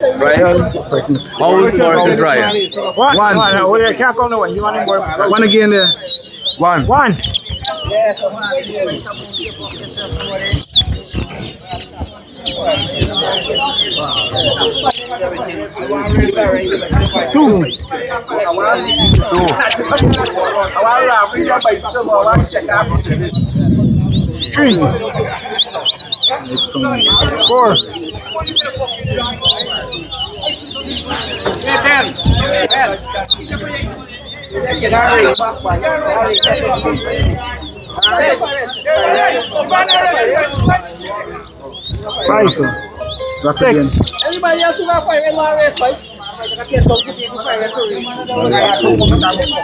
Brian. House versus Brian. One. Oh, yeah, can't come no one. You want him more? One again there. One. Two. Three. Four. Five. Rock Six. again. Anybody else who got fire in my race, right?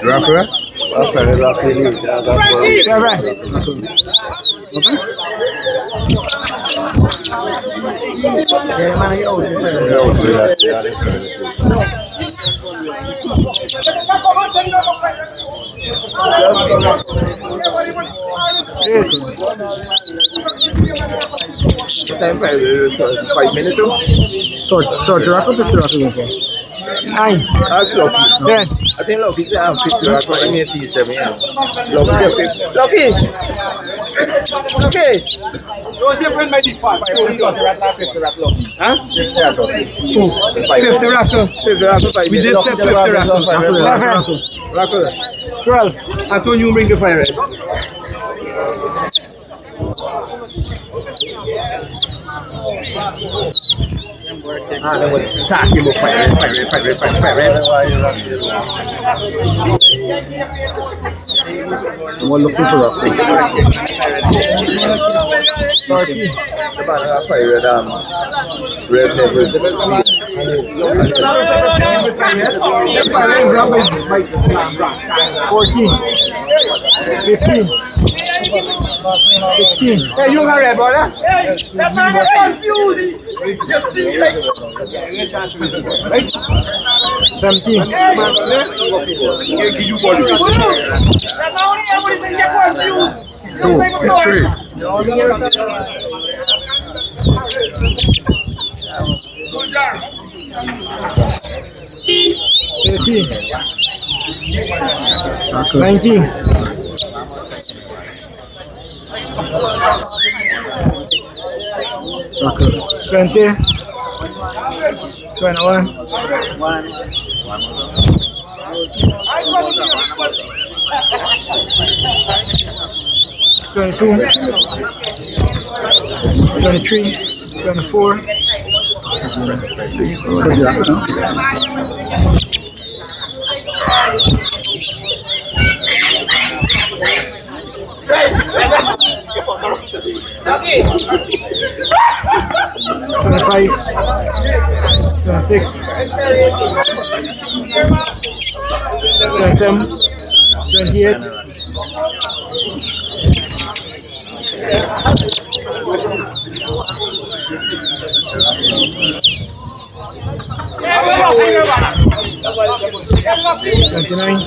Rocker. Time 5 minutes. Torch rock or 50 rock again? Nine. That's Lucky. 10. I think Lucky's have 50 rock for him 87. Lucky. Lucky. Okay. Those your friend might be fast. 50 rock, Lucky. Huh? 50 rock. 50 rock for 5 We did set 50 rock. 11. 12. I told you bring the fire red. They were talking about fire red. We're looking for rock. 13. The banana fire red red level. 14. 15. 16. Hey, you got red, brother? Hey, that man got confused. You see, like... 17. Two. Three. 18. 19. 20. 21. 22. 23. 24. 25, 26, 27, 28, 29,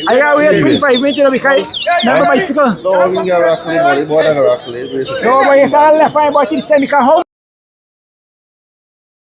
I got wait 25 minutes to be kind. Number bicycle. No, we got rock. No, but you saw left, but it's time to come home.